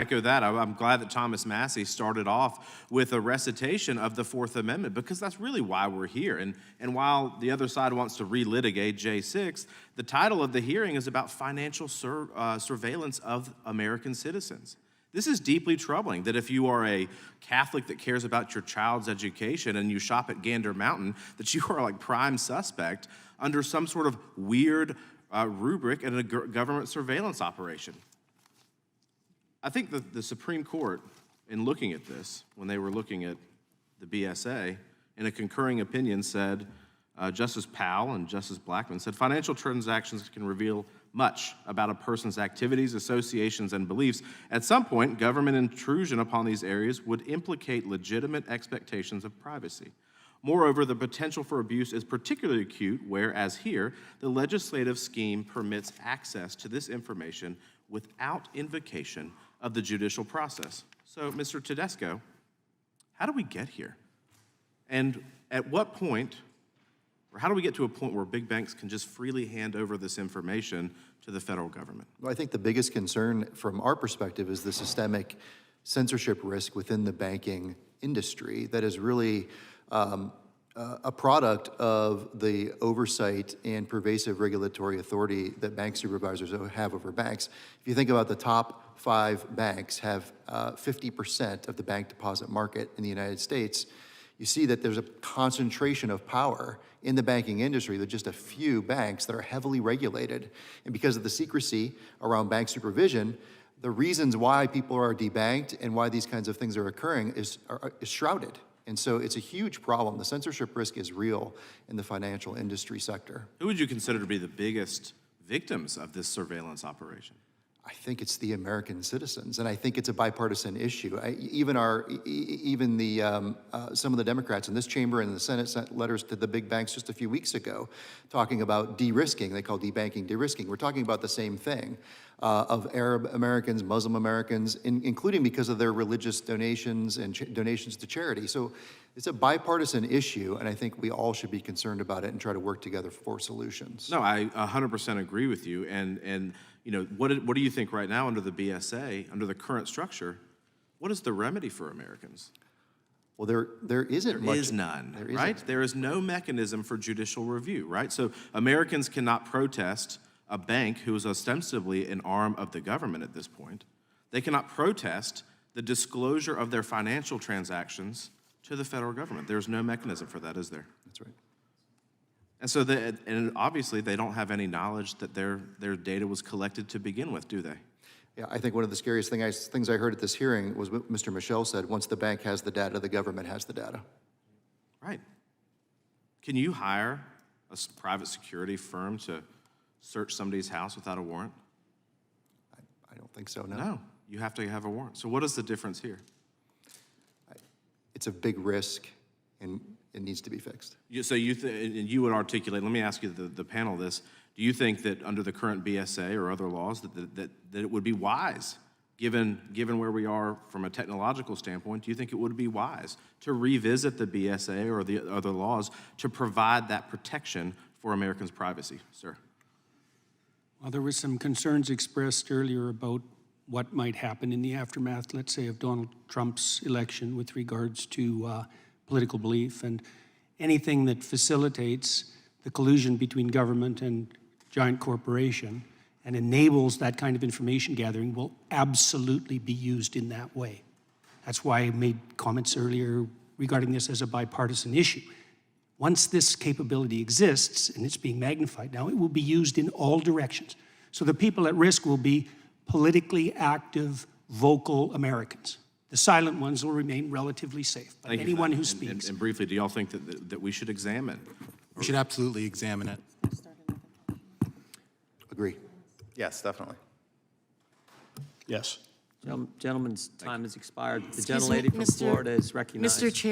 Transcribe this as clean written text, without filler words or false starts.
echo that. I'm glad that Thomas Massey started off with a recitation of the Fourth Amendment, because that's really why we're here. And while the other side wants to relitigate J6, the title of the hearing is about financial surveillance of American citizens. This is deeply troubling, that if you are a Catholic that cares about your child's education and you shop at Gander Mountain, that you are like prime suspect under some sort of weird rubric in a government surveillance operation. I think that the Supreme Court, in looking at this, when they were looking at the BSA, in a concurring opinion said, Justice Powell and Justice Blackmun said, financial transactions can reveal much about a person's activities, associations, and beliefs. At some point, government intrusion upon these areas would implicate legitimate expectations of privacy. Moreover, the potential for abuse is particularly acute, whereas here, the legislative scheme permits access to this information without invocation of the judicial process. So, Mr. Tedesco, how do we get here? And at what point, or how do we get to a point where big banks can just freely hand over this information to the federal government? Well, I think the biggest concern from our perspective is the systemic censorship risk within the banking industry that is really a product of the oversight and pervasive regulatory authority that bank supervisors have over banks. If you think about the top 5 banks have 50% of the bank deposit market in the United States, you see that there's a concentration of power in the banking industry. There's just a few banks that are heavily regulated. And because of the secrecy around bank supervision, the reasons why people are debanked and why these kinds of things are occurring is shrouded. And so it's a huge problem. The censorship risk is real in the financial industry sector. Who would you consider to be the biggest victims of this surveillance operation? I think it's the American citizens, and I think it's a bipartisan issue. Some of the Democrats in this chamber and the Senate sent letters to the big banks just a few weeks ago talking about de-risking. They call debanking de-risking. We're talking about the same thing of Arab Americans, Muslim Americans, including because of their religious donations and donations to charity. So it's a bipartisan issue, and I think we all should be concerned about it and try to work together for solutions. No, I 100% agree with you. And you know, what do you think right now under the BSA, under the current structure, what is the remedy for Americans? Well, there isn't much. There is none, right? There is no mechanism for judicial review, right? So Americans cannot protest a bank who is ostensibly an arm of the government at this point. They cannot protest the disclosure of their financial transactions to the federal government. There's no mechanism for that, is there? That's right. And so, and obviously, they don't have any knowledge that their data was collected to begin with, do they? Yeah, I think one of the scariest things I heard at this hearing was what Mr. Michel said, once the bank has the data, the government has the data. Right. Can you hire a private security firm to search somebody's house without a warrant? I don't think so, no. No, you have to have a warrant. So what is the difference here? It's a big risk, and it needs to be fixed. So you would articulate, let me ask you the panel this, do you think that under the current BSA or other laws that it would be wise, given where we are from a technological standpoint, do you think it would be wise to revisit the BSA or the other laws to provide that protection for Americans' privacy, sir? Well, there were some concerns expressed earlier about what might happen in the aftermath, let's say, of Donald Trump's election with regards to political belief, and anything that facilitates the collusion between government and giant corporation and enables that kind of information gathering will absolutely be used in that way. That's why I made comments earlier regarding this as a bipartisan issue. Once this capability exists, and it's being magnified now, it will be used in all directions. So the people at risk will be politically active, vocal Americans. The silent ones will remain relatively safe, but anyone who speaks. And briefly, do y'all think that we should examine? We should absolutely examine it. Agree. Yes, definitely. Yes. Gentleman's time has expired. The gentlelady from Florida is recognized. Mr. Chair.